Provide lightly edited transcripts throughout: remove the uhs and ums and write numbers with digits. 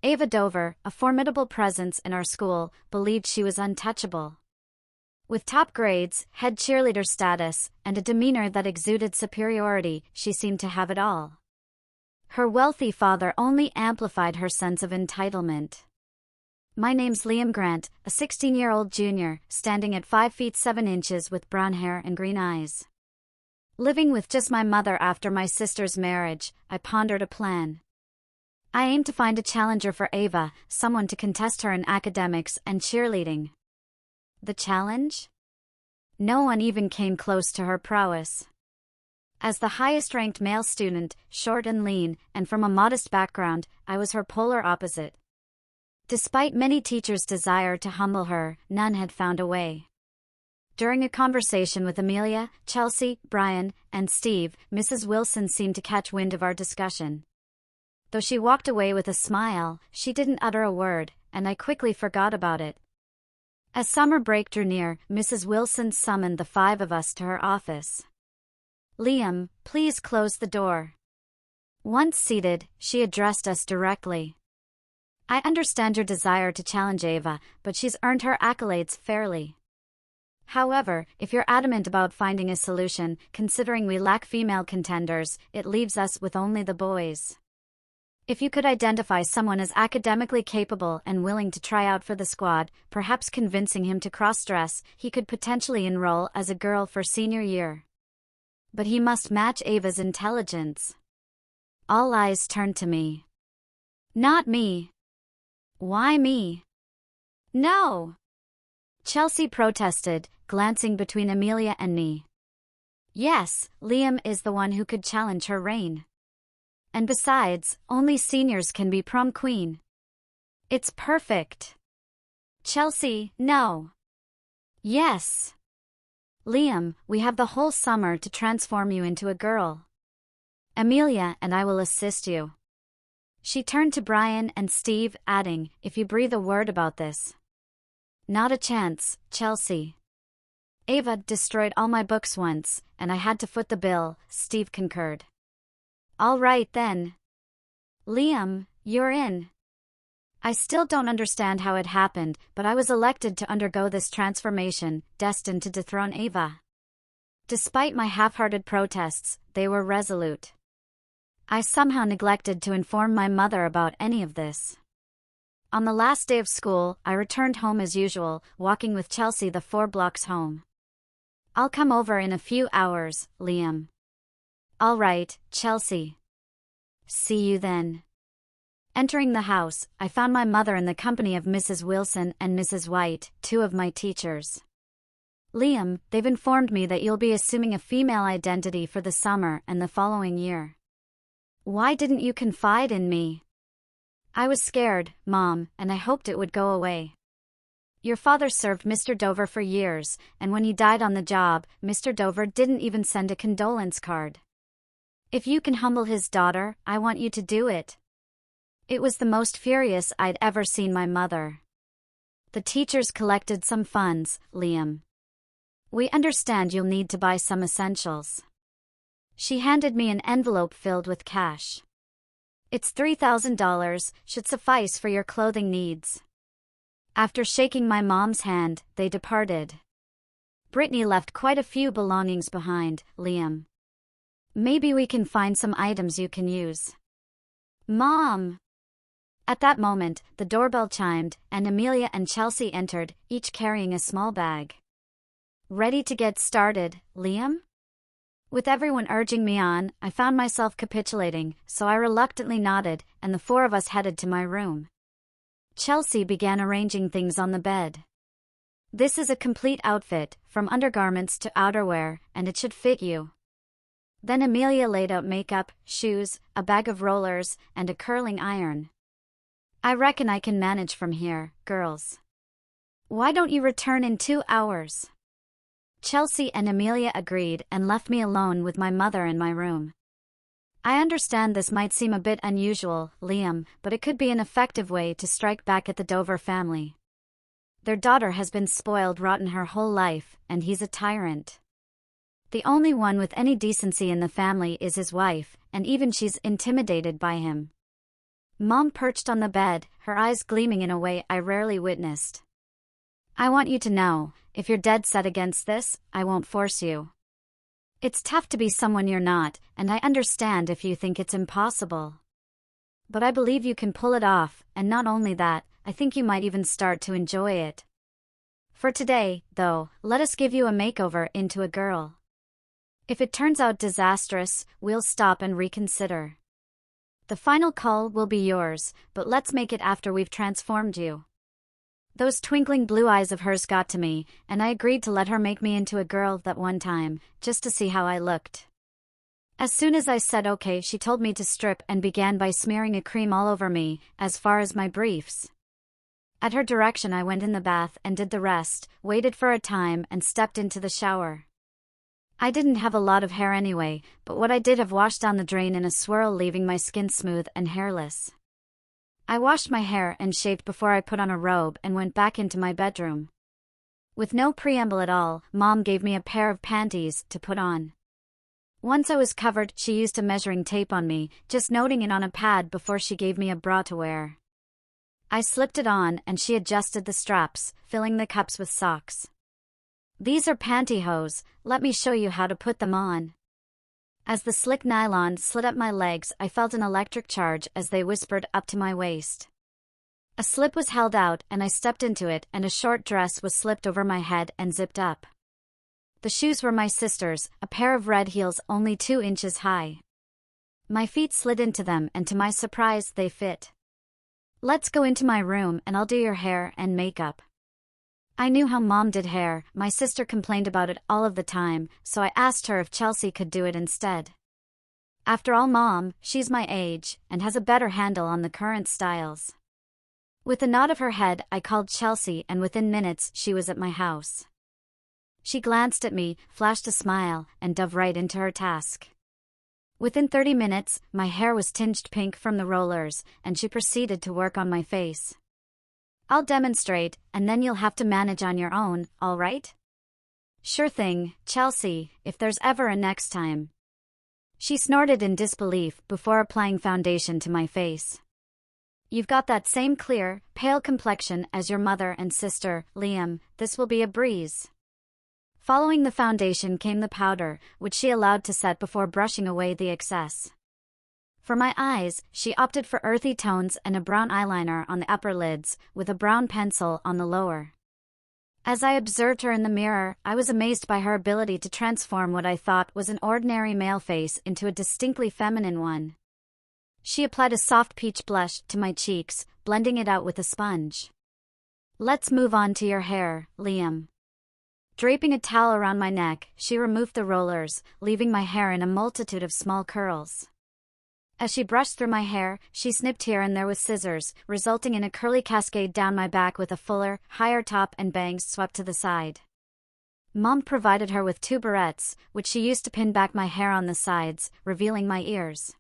Ava Dover, a formidable presence in our school, believed she was untouchable. With top grades, head cheerleader status, and a demeanor that exuded superiority, she seemed to have it all. Her wealthy father only amplified her sense of entitlement. My name's Liam Grant, a 16-year-old junior, standing at 5 feet 7 inches with brown hair and green eyes. Living with just my mother after my sister's marriage, I pondered a plan. I aimed to find a challenger for Ava, someone to contest her in academics and cheerleading. The challenge? No one even came close to her prowess. As the highest-ranked male student, short and lean, and from a modest background, I was her polar opposite. Despite many teachers' desire to humble her, none had found a way. During a conversation with Amelia, Chelsea, Brian, and Steve, Mrs. Wilson seemed to catch wind of our discussion. Though she walked away with a smile, she didn't utter a word, and I quickly forgot about it. As summer break drew near, Mrs. Wilson summoned the 5 of us to her office. "Liam, please close the door." Once seated, she addressed us directly. "I understand your desire to challenge Ava, but she's earned her accolades fairly. However, if you're adamant about finding a solution, considering we lack female contenders, it leaves us with only the boys. If you could identify someone as academically capable and willing to try out for the squad, perhaps convincing him to cross-dress, he could potentially enroll as a girl for senior year. But he must match Ava's intelligence." All eyes turned to me. "Not me." "Why me?" "No!" Chelsea protested, glancing between Amelia and me. "Yes, Liam is the one who could challenge her reign. And besides, only seniors can be prom queen. It's perfect." "Chelsea, no." "Yes." "Liam, we have the whole summer to transform you into a girl. Amelia and I will assist you." She turned to Brian and Steve, adding, "If you breathe a word about this." "Not a chance, Chelsea." "Ava destroyed all my books once, and I had to foot the bill," Steve concurred. "All right then. Liam, you're in." I still don't understand how it happened, but I was elected to undergo this transformation, destined to dethrone Ava. Despite my half-hearted protests, they were resolute. I somehow neglected to inform my mother about any of this. On the last day of school, I returned home as usual, walking with Chelsea the 4 blocks home. "I'll come over in a few hours, Liam." "All right, Chelsea. See you then." Entering the house, I found my mother in the company of Mrs. Wilson and Mrs. White, 2 of my teachers. "Liam, they've informed me that you'll be assuming a female identity for the summer and the following year. Why didn't you confide in me?" "I was scared, Mom, and I hoped it would go away. Your father served Mr. Dover for years, and when he died on the job, Mr. Dover didn't even send a condolence card. If you can humble his daughter, I want you to do it." It was the most furious I'd ever seen my mother. "The teachers collected some funds, Liam. We understand you'll need to buy some essentials." She handed me an envelope filled with cash. "It's $3,000, should suffice for your clothing needs." After shaking my mom's hand, they departed. "Brittany left quite a few belongings behind, Liam. Maybe we can find some items you can use." "Mom!" At that moment, the doorbell chimed, and Amelia and Chelsea entered, each carrying a small bag. "Ready to get started, Liam?" With everyone urging me on, I found myself capitulating, so I reluctantly nodded, and the 4 of us headed to my room. Chelsea began arranging things on the bed. "This is a complete outfit, from undergarments to outerwear, and it should fit you." Then Amelia laid out makeup, shoes, a bag of rollers, and a curling iron. "I reckon I can manage from here, girls. Why don't you return in 2 hours?" Chelsea and Amelia agreed and left me alone with my mother in my room. "I understand this might seem a bit unusual, Liam, but it could be an effective way to strike back at the Dover family. Their daughter has been spoiled rotten her whole life, and he's a tyrant. The only one with any decency in the family is his wife, and even she's intimidated by him. Mom perched on the bed, her eyes gleaming in a way I rarely witnessed. I want you to know, if you're dead set against this, I won't force you. It's tough to be someone you're not, and I understand if you think it's impossible. But I believe you can pull it off, and not only that, I think you might even start to enjoy it. For today, though, let us give you a makeover into a girl. If it turns out disastrous, we'll stop and reconsider. The final call will be yours, but let's make it after we've transformed you. Those twinkling blue eyes of hers got to me, and I agreed to let her make me into a girl that one time, just to see how I looked. As soon as I said okay, she told me to strip and began by smearing a cream all over me, as far as my briefs. At her direction I went in the bath and did the rest, waited for a time and stepped into the shower. I didn't have a lot of hair anyway, but what I did have washed down the drain in a swirl, leaving my skin smooth and hairless. I washed my hair and shaved before I put on a robe and went back into my bedroom. With no preamble at all, Mom gave me a pair of panties to put on. Once I was covered, she used a measuring tape on me, just noting it on a pad before she gave me a bra to wear. I slipped it on and she adjusted the straps, filling the cups with socks. These are pantyhose, let me show you how to put them on. As the slick nylon slid up my legs, I felt an electric charge as they whispered up to my waist. A slip was held out and I stepped into it, and a short dress was slipped over my head and zipped up. The shoes were my sister's, a pair of red heels only 2 inches high. My feet slid into them and to my surprise they fit. Let's go into my room and I'll do your hair and makeup. I knew how Mom did hair, my sister complained about it all of the time, so I asked her if Chelsea could do it instead. After all, Mom, she's my age, and has a better handle on the current styles. With a nod of her head, I called Chelsea, and within minutes she was at my house. She glanced at me, flashed a smile, and dove right into her task. Within 30 minutes, my hair was tinged pink from the rollers, and she proceeded to work on my face. I'll demonstrate, and then you'll have to manage on your own, all right? Sure thing, Chelsea, if there's ever a next time. She snorted in disbelief before applying foundation to my face. You've got that same clear, pale complexion as your mother and sister, Liam, this will be a breeze. Following the foundation came the powder, which she allowed to set before brushing away the excess. For my eyes, she opted for earthy tones and a brown eyeliner on the upper lids, with a brown pencil on the lower. As I observed her in the mirror, I was amazed by her ability to transform what I thought was an ordinary male face into a distinctly feminine one. She applied a soft peach blush to my cheeks, blending it out with a sponge. Let's move on to your hair, Liam. Draping a towel around my neck, she removed the rollers, leaving my hair in a multitude of small curls. As she brushed through my hair, she snipped here and there with scissors, resulting in a curly cascade down my back with a fuller, higher top and bangs swept to the side. Mom provided her with 2 barrettes, which she used to pin back my hair on the sides, revealing my ears.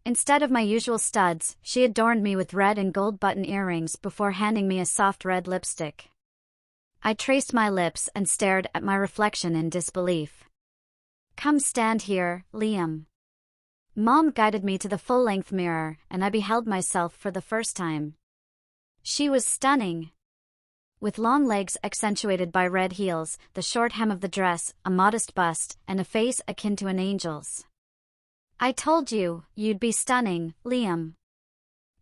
Instead of my usual studs, she adorned me with red and gold button earrings before handing me a soft red lipstick. I traced my lips and stared at my reflection in disbelief. Come stand here, Liam. Mom guided me to the full-length mirror, and I beheld myself for the first time. She was stunning. With long legs accentuated by red heels, the short hem of the dress, a modest bust, and a face akin to an angel's. I told you, you'd be stunning, Liam.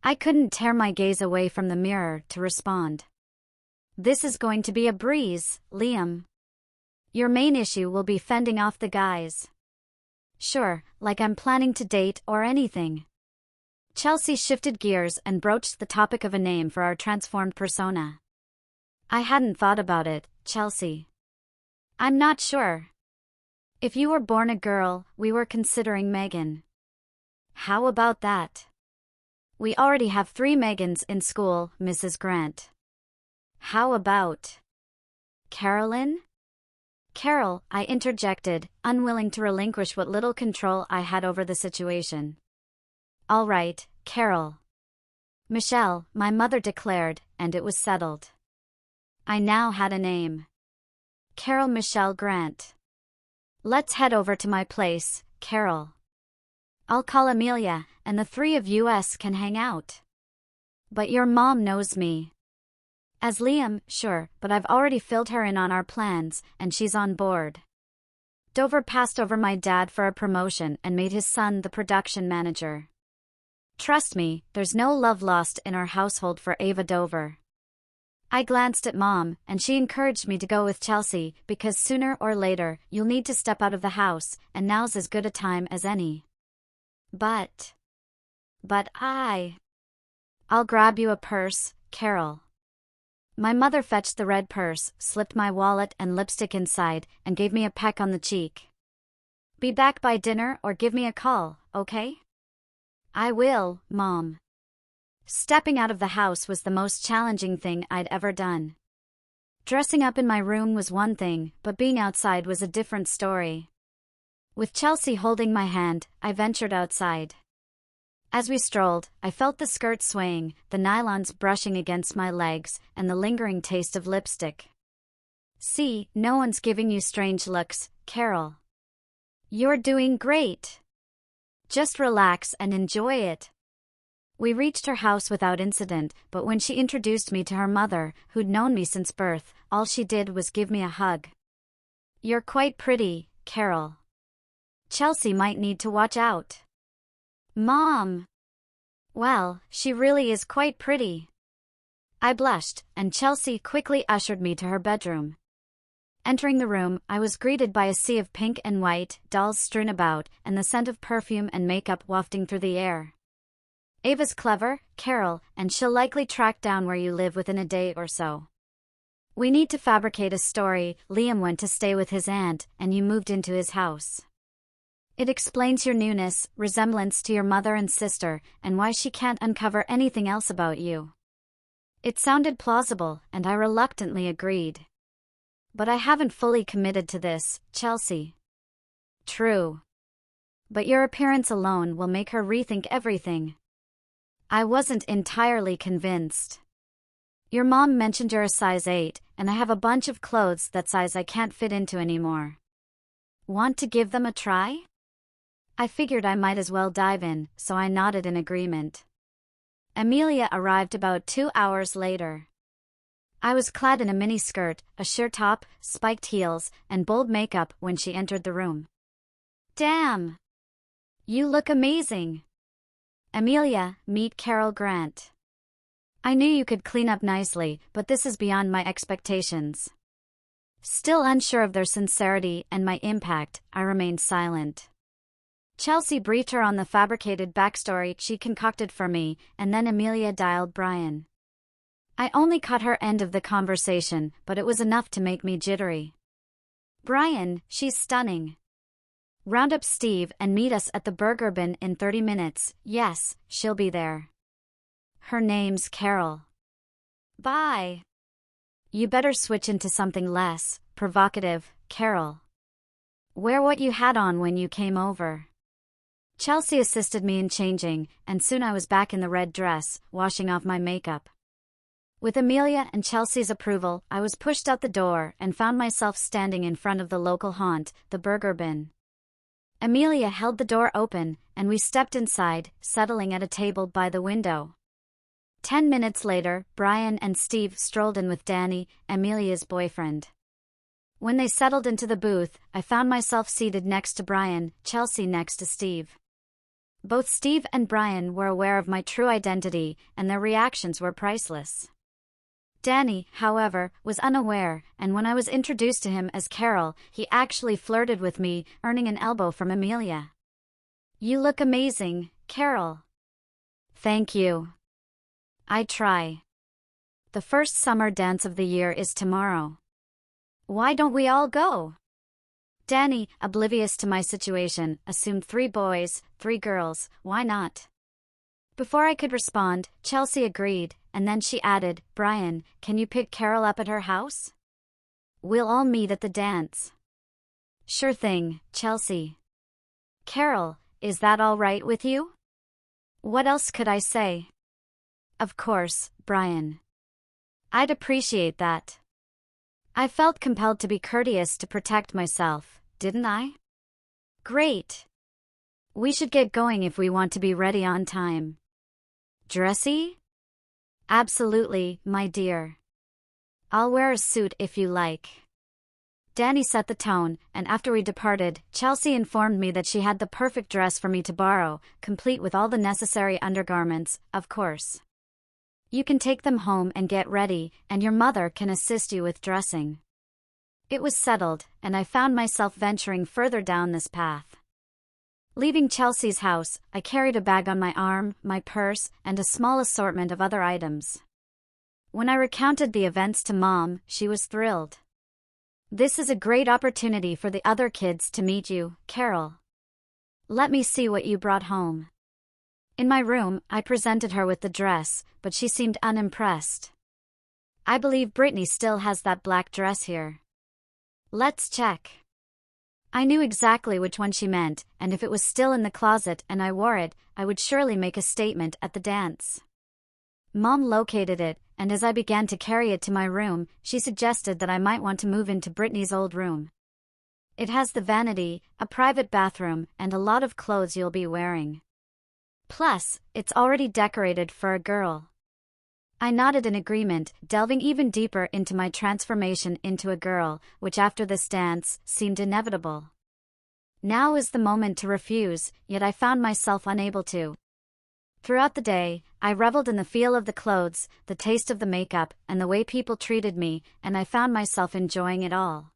I couldn't tear my gaze away from the mirror to respond. This is going to be a breeze, Liam. Your main issue will be fending off the guys. Sure, like I'm planning to date or anything. Chelsea shifted gears and broached the topic of a name for our transformed persona. I hadn't thought about it, Chelsea. I'm not sure. If you were born a girl, we were considering Megan. How about that? We already have 3 Megans in school, Mrs. Grant. How about Carolyn? Carol, I interjected, unwilling to relinquish what little control I had over the situation. All right, Carol. Michelle, my mother declared, and it was settled. I now had a name. Carol Michelle Grant. Let's head over to my place, Carol. I'll call Amelia, and the three of us can hang out. But your mom knows me. As Liam, sure, but I've already filled her in on our plans, and she's on board. Dover passed over my dad for a promotion and made his son the production manager. Trust me, there's no love lost in our household for Ava Dover. I glanced at Mom, and she encouraged me to go with Chelsea, because sooner or later, you'll need to step out of the house, and now's as good a time as any. But I'll grab you a purse, Carol. My mother fetched the red purse, slipped my wallet and lipstick inside, and gave me a peck on the cheek. Be back by dinner or give me a call, okay? I will, Mom. Stepping out of the house was the most challenging thing I'd ever done. Dressing up in my room was one thing, but being outside was a different story. With Chelsea holding my hand, I ventured outside. As we strolled, I felt the skirt swaying, the nylons brushing against my legs, and the lingering taste of lipstick. See, no one's giving you strange looks, Carol. You're doing great. Just relax and enjoy it. We reached her house without incident, but when she introduced me to her mother, who'd known me since birth, all she did was give me a hug. You're quite pretty, Carol. Chelsea might need to watch out. Mom! Well, she really is quite pretty. I blushed, and Chelsea quickly ushered me to her bedroom. Entering the room, I was greeted by a sea of pink and white, dolls strewn about, and the scent of perfume and makeup wafting through the air. Ava's clever, Carol, and she'll likely track down where you live within a day or so. We need to fabricate a story. Liam went to stay with his aunt, and you moved into his house. It explains your newness, resemblance to your mother and sister, and why she can't uncover anything else about you. It sounded plausible, and I reluctantly agreed. But I haven't fully committed to this, Chelsea. True. But your appearance alone will make her rethink everything. I wasn't entirely convinced. Your mom mentioned you're a size 8, and I have a bunch of clothes that size I can't fit into anymore. Want to give them a try? I figured I might as well dive in, so I nodded in agreement. Amelia arrived about 2 hours later. I was clad in a mini-skirt, a sheer top, spiked heels, and bold makeup when she entered the room. Damn! You look amazing! Amelia, meet Carol Grant. I knew you could clean up nicely, but this is beyond my expectations. Still unsure of their sincerity and my impact, I remained silent. Chelsea briefed her on the fabricated backstory she concocted for me, and then Amelia dialed Brian. I only caught her end of the conversation, but it was enough to make me jittery. Brian, she's stunning. Round up Steve and meet us at the burger bin in 30 minutes. Yes, she'll be there. Her name's Carol. Bye. You better switch into something less provocative, Carol. Wear what you had on when you came over. Chelsea assisted me in changing, and soon I was back in the red dress, washing off my makeup. With Amelia and Chelsea's approval, I was pushed out the door and found myself standing in front of the local haunt, the burger bin. Amelia held the door open, and we stepped inside, settling at a table by the window. 10 minutes later, Brian and Steve strolled in with Danny, Amelia's boyfriend. When they settled into the booth, I found myself seated next to Brian, Chelsea next to Steve. Both Steve and Brian were aware of my true identity, and their reactions were priceless. Danny, however, was unaware, and when I was introduced to him as Carol, he actually flirted with me, earning an elbow from Amelia. You look amazing, Carol. Thank you. I try. The first summer dance of the year is tomorrow. Why don't we all go? Danny, oblivious to my situation, assumed 3 boys, 3 girls, why not? Before I could respond, Chelsea agreed, and then she added, Brian, can you pick Carol up at her house? We'll all meet at the dance. Sure thing, Chelsea. Carol, is that all right with you? What else could I say? Of course, Brian. I'd appreciate that. I felt compelled to be courteous to protect myself, didn't I? Great. We should get going if we want to be ready on time. Dressy? Absolutely, my dear. I'll wear a suit if you like. Danny set the tone, and after we departed, Chelsea informed me that she had the perfect dress for me to borrow, complete with all the necessary undergarments, of course. You can take them home and get ready, and your mother can assist you with dressing. It was settled, and I found myself venturing further down this path. Leaving Chelsea's house, I carried a bag on my arm, my purse, and a small assortment of other items. When I recounted the events to Mom, she was thrilled. This is a great opportunity for the other kids to meet you, Carol. Let me see what you brought home. In my room, I presented her with the dress, but she seemed unimpressed. I believe Brittany still has that black dress here. Let's check. I knew exactly which one she meant, and if it was still in the closet and I wore it, I would surely make a statement at the dance. Mom located it, and as I began to carry it to my room, she suggested that I might want to move into Brittany's old room. It has the vanity, a private bathroom, and a lot of clothes you'll be wearing. Plus, it's already decorated for a girl. I nodded in agreement, delving even deeper into my transformation into a girl, which after this dance, seemed inevitable. Now is the moment to refuse, yet I found myself unable to. Throughout the day, I reveled in the feel of the clothes, the taste of the makeup, and the way people treated me, and I found myself enjoying it all.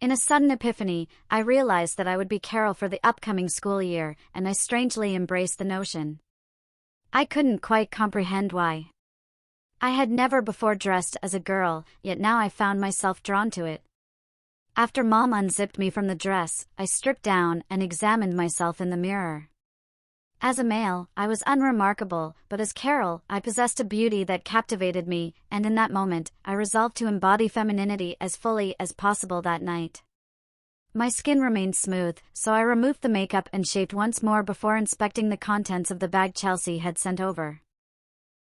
In a sudden epiphany, I realized that I would be Carol for the upcoming school year, and I strangely embraced the notion. I couldn't quite comprehend why. I had never before dressed as a girl, yet now I found myself drawn to it. After Mom unzipped me from the dress, I stripped down and examined myself in the mirror. As a male, I was unremarkable, but as Carol, I possessed a beauty that captivated me, and in that moment, I resolved to embody femininity as fully as possible that night. My skin remained smooth, so I removed the makeup and shaved once more before inspecting the contents of the bag Chelsea had sent over.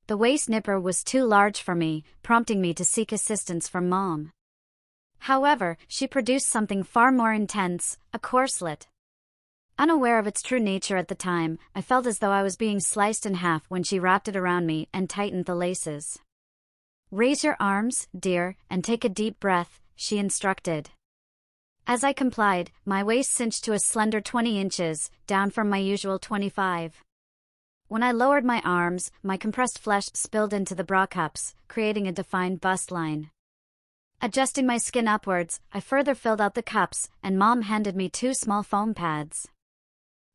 The waist nipper was too large for me, prompting me to seek assistance from Mom. However, she produced something far more intense, a corselet. Unaware of its true nature at the time, I felt as though I was being sliced in half when she wrapped it around me and tightened the laces. Raise your arms, dear, and take a deep breath, she instructed. As I complied, my waist cinched to a slender 20 inches, down from my usual 25. When I lowered my arms, my compressed flesh spilled into the bra cups, creating a defined bust line. Adjusting my skin upwards, I further filled out the cups, and Mom handed me 2 small foam pads.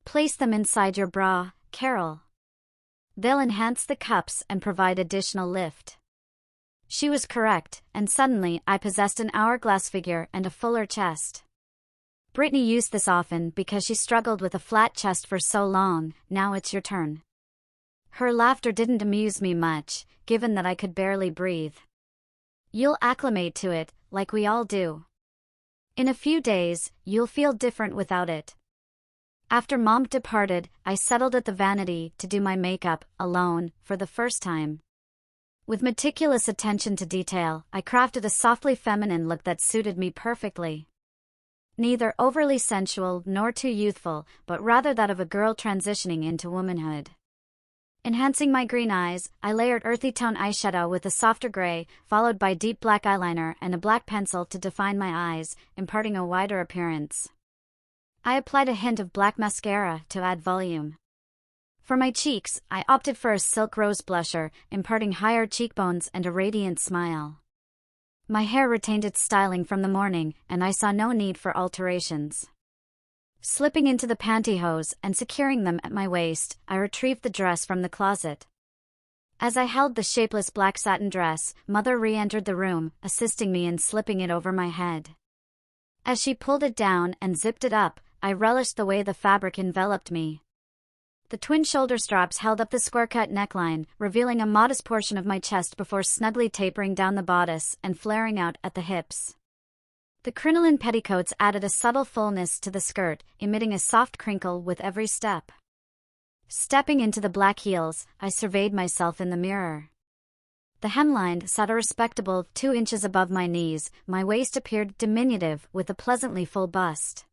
Place them inside your bra, Carol. They'll enhance the cups and provide additional lift. She was correct, and suddenly I possessed an hourglass figure and a fuller chest. Brittany used this often because she struggled with a flat chest for so long. Now it's your turn. Her laughter didn't amuse me much, given that I could barely breathe. You'll acclimate to it, like we all do. In a few days, you'll feel different without it. After Mom departed, I settled at the vanity to do my makeup, alone, for the first time. With meticulous attention to detail, I crafted a softly feminine look that suited me perfectly. Neither overly sensual nor too youthful, but rather that of a girl transitioning into womanhood. Enhancing my green eyes, I layered earthy tone eyeshadow with a softer gray, followed by deep black eyeliner and a black pencil to define my eyes, imparting a wider appearance. I applied a hint of black mascara to add volume. For my cheeks, I opted for a silk rose blusher, imparting higher cheekbones and a radiant smile. My hair retained its styling from the morning, and I saw no need for alterations. Slipping into the pantyhose and securing them at my waist, I retrieved the dress from the closet. As I held the shapeless black satin dress, Mother re-entered the room, assisting me in slipping it over my head. As she pulled it down and zipped it up, I relished the way the fabric enveloped me. The twin shoulder straps held up the square-cut neckline, revealing a modest portion of my chest before snugly tapering down the bodice and flaring out at the hips. The crinoline petticoats added a subtle fullness to the skirt, emitting a soft crinkle with every step. Stepping into the black heels, I surveyed myself in the mirror. The hemline sat a respectable 2 inches above my knees, my waist appeared diminutive with a pleasantly full bust.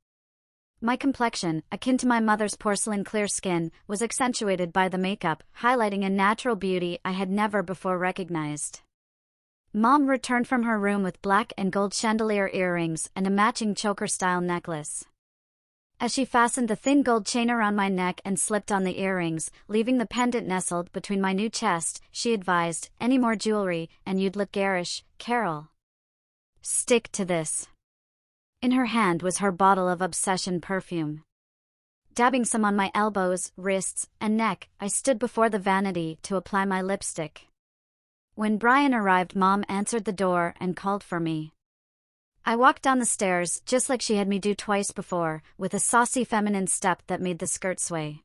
My complexion, akin to my mother's porcelain clear skin, was accentuated by the makeup, highlighting a natural beauty I had never before recognized. Mom returned from her room with black and gold chandelier earrings and a matching choker-style necklace. As she fastened the thin gold chain around my neck and slipped on the earrings, leaving the pendant nestled between my new chest, she advised, "Any more jewelry, and you'd look garish, Carol. Stick to this." In her hand was her bottle of Obsession perfume. Dabbing some on my elbows, wrists, and neck, I stood before the vanity to apply my lipstick. When Brian arrived, Mom answered the door and called for me. I walked down the stairs just like she had me do twice before, with a saucy feminine step that made the skirt sway.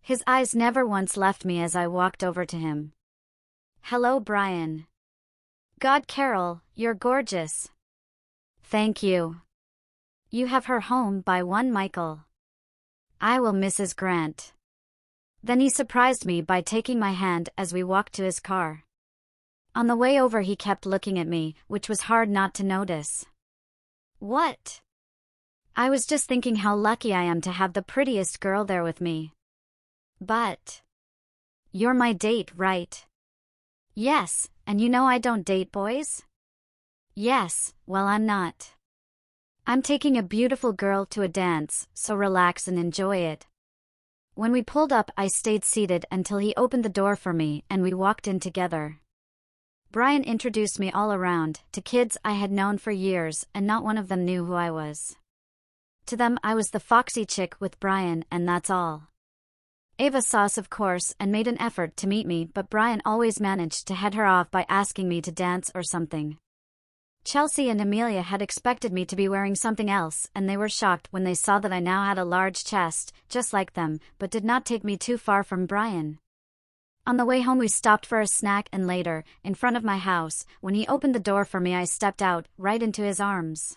His eyes never once left me as I walked over to him. "Hello, Brian." "God, Carol, you're gorgeous." "Thank you." "You have her home by one, Michael." "I will, Mrs. Grant." Then he surprised me by taking my hand as we walked to his car. On the way over he kept looking at me, which was hard not to notice. "What?" "I was just thinking how lucky I am to have the prettiest girl there with me." "But you're my date, right?" "Yes, and you know I don't date boys?" "Yes, well, I'm not. I'm taking a beautiful girl to a dance, so relax and enjoy it." When we pulled up, I stayed seated until he opened the door for me and we walked in together. Brian introduced me all around, to kids I had known for years, and not one of them knew who I was. To them, I was the foxy chick with Brian, and that's all. Ava saw us, of course, and made an effort to meet me, but Brian always managed to head her off by asking me to dance or something. Chelsea and Amelia had expected me to be wearing something else, and they were shocked when they saw that I now had a large chest, just like them, but did not take me too far from Brian. On the way home we stopped for a snack, and later, in front of my house, when he opened the door for me, I stepped out, right into his arms.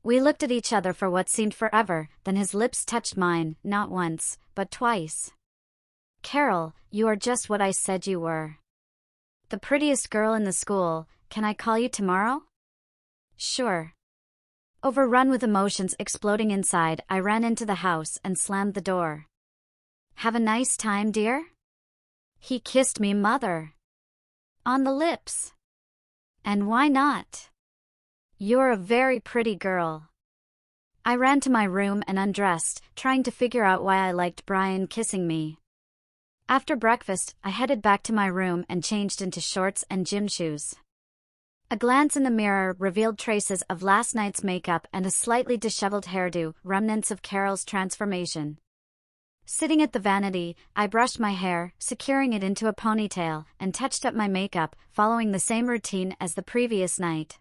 We looked at each other for what seemed forever, then his lips touched mine, not once, but twice. "Carol, you are just what I said you were. The prettiest girl in the school. Can I call you tomorrow?" "Sure." Overrun with emotions exploding inside, I ran into the house and slammed the door. "Have a nice time, dear?" He kissed me, mother. On the lips. "And why not? You're a very pretty girl." I ran to my room and undressed, trying to figure out why I liked Brian kissing me. After breakfast, I headed back to my room and changed into shorts and gym shoes. A glance in the mirror revealed traces of last night's makeup and a slightly disheveled hairdo, remnants of Carol's transformation. Sitting at the vanity, I brushed my hair, securing it into a ponytail, and touched up my makeup, following the same routine as the previous night.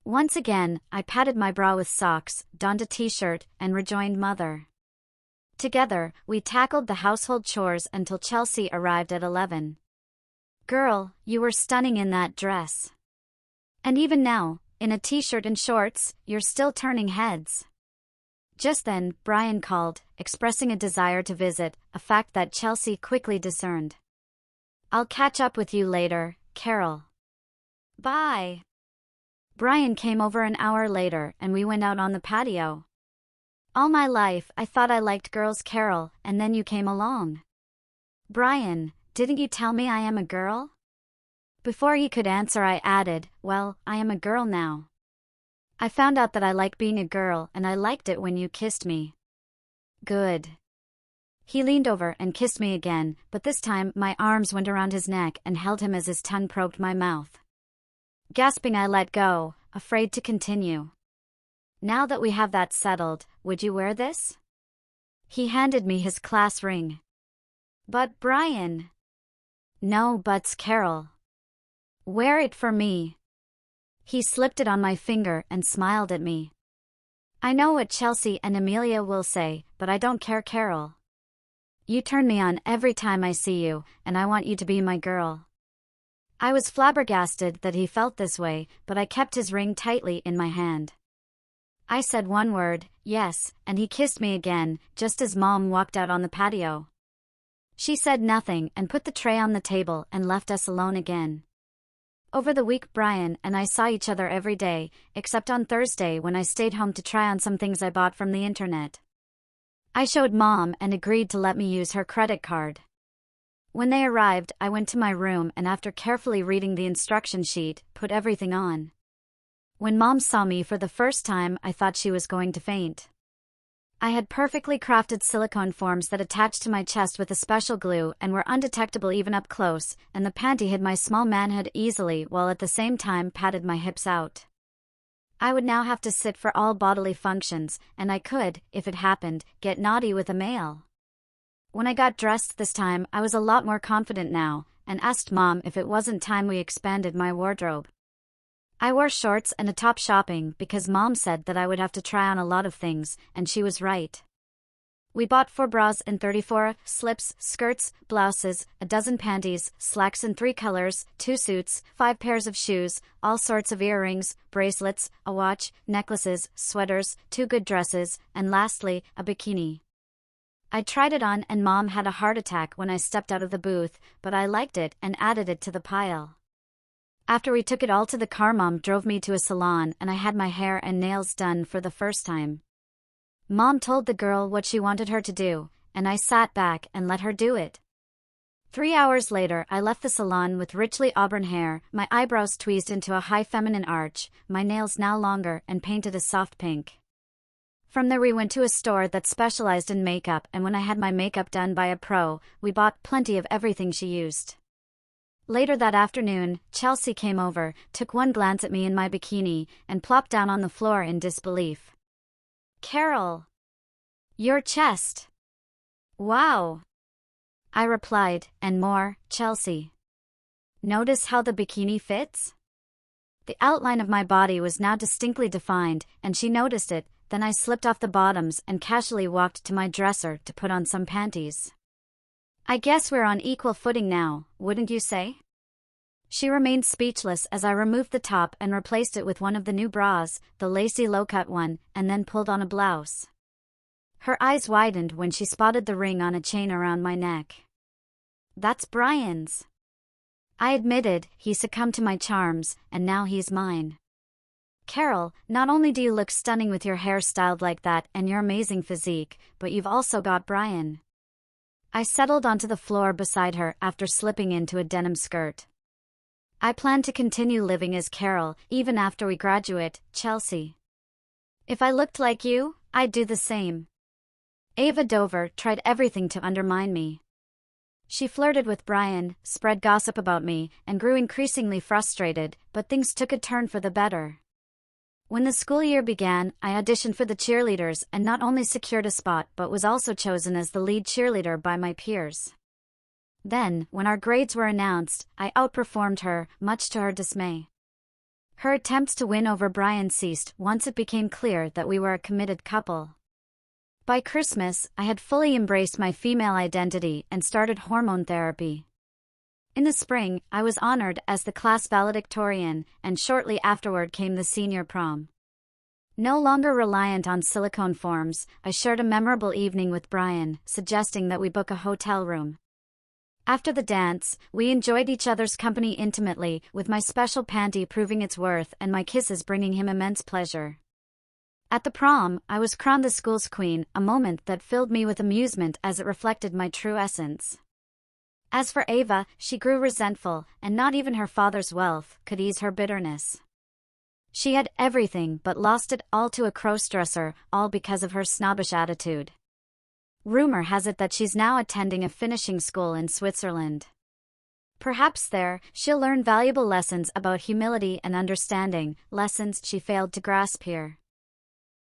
Once again, I patted my bra with socks, donned a t-shirt, and rejoined Mother. Together, we tackled the household chores until Chelsea arrived at 11. "Girl, you were stunning in that dress. And even now, in a t-shirt and shorts, you're still turning heads." Just then, Brian called, expressing a desire to visit, a fact that Chelsea quickly discerned. "I'll catch up with you later, Carol." "Bye." Brian came over an hour later and we went out on the patio. "All my life I thought I liked girls, Carol, and then you came along." "Brian, didn't you tell me I am a girl?" Before he could answer, I added, "Well, I am a girl now. I found out that I like being a girl, and I liked it when you kissed me." "Good." He leaned over and kissed me again, but this time my arms went around his neck and held him as his tongue probed my mouth. Gasping, I let go, afraid to continue. "Now that we have that settled, would you wear this?" He handed me his class ring. "But Brian." "No buts, Carol. Wear it for me." He slipped it on my finger and smiled at me. "I know what Chelsea and Amelia will say, but I don't care, Carol. You turn me on every time I see you, and I want you to be my girl." I was flabbergasted that he felt this way, but I kept his ring tightly in my hand. I said one word, yes, and he kissed me again, just as Mom walked out on the patio. She said nothing and put the tray on the table and left us alone again. Over the week Brian and I saw each other every day, except on Thursday when I stayed home to try on some things I bought from the internet. I showed Mom and agreed to let me use her credit card. When they arrived, I went to my room and after carefully reading the instruction sheet, put everything on. When Mom saw me for the first time, I thought she was going to faint. I had perfectly crafted silicone forms that attached to my chest with a special glue and were undetectable even up close, and the panty hid my small manhood easily while at the same time padded my hips out. I would now have to sit for all bodily functions, and I could, if it happened, get naughty with a male. When I got dressed this time, I was a lot more confident now, and asked Mom if it wasn't time we expanded my wardrobe. I wore shorts and a top shopping because Mom said that I would have to try on a lot of things, and she was right. We bought 4 bras and 34 slips, skirts, blouses, a dozen panties, slacks in 3 colors, 2 suits, 5 pairs of shoes, all sorts of earrings, bracelets, a watch, necklaces, sweaters, 2 good dresses, and lastly, a bikini. I tried it on and Mom had a heart attack when I stepped out of the booth, but I liked it and added it to the pile. After we took it all to the car, Mom drove me to a salon and I had my hair and nails done for the first time. Mom told the girl what she wanted her to do, and I sat back and let her do it. 3 hours later, I left the salon with richly auburn hair, my eyebrows tweezed into a high feminine arch, my nails now longer and painted a soft pink. From there we went to a store that specialized in makeup, and when I had my makeup done by a pro, we bought plenty of everything she used. Later that afternoon, Chelsea came over, took one glance at me in my bikini, and plopped down on the floor in disbelief. "Carol! Your chest! Wow!" I replied, "And more, Chelsea. Notice how the bikini fits?" The outline of my body was now distinctly defined, and she noticed it. Then I slipped off the bottoms and casually walked to my dresser to put on some panties. "I guess we're on equal footing now, wouldn't you say?" She remained speechless as I removed the top and replaced it with one of the new bras, the lacy low-cut one, and then pulled on a blouse. Her eyes widened when she spotted the ring on a chain around my neck. "That's Brian's." I admitted. He succumbed to my charms, and now he's mine. "Carol, not only do you look stunning with your hair styled like that and your amazing physique, but you've also got Brian." I settled onto the floor beside her after slipping into a denim skirt. "I plan to continue living as Carol, even after we graduate, Chelsea. If I looked like you, I'd do the same." Ava Dover tried everything to undermine me. She flirted with Brian, spread gossip about me, and grew increasingly frustrated, but things took a turn for the better. When the school year began, I auditioned for the cheerleaders and not only secured a spot but was also chosen as the lead cheerleader by my peers. Then, when our grades were announced, I outperformed her, much to her dismay. Her attempts to win over Brian ceased once it became clear that we were a committed couple. By Christmas, I had fully embraced my female identity and started hormone therapy. In the spring, I was honored as the class valedictorian, and shortly afterward came the senior prom. No longer reliant on silicone forms, I shared a memorable evening with Brian, suggesting that we book a hotel room. After the dance, we enjoyed each other's company intimately, with my special panty proving its worth and my kisses bringing him immense pleasure. At the prom, I was crowned the school's queen, a moment that filled me with amusement as it reflected my true essence. As for Ava, she grew resentful, and not even her father's wealth could ease her bitterness. She had everything but lost it all to a crossdresser, all because of her snobbish attitude. Rumor has it that she's now attending a finishing school in Switzerland. Perhaps there, she'll learn valuable lessons about humility and understanding, lessons she failed to grasp here.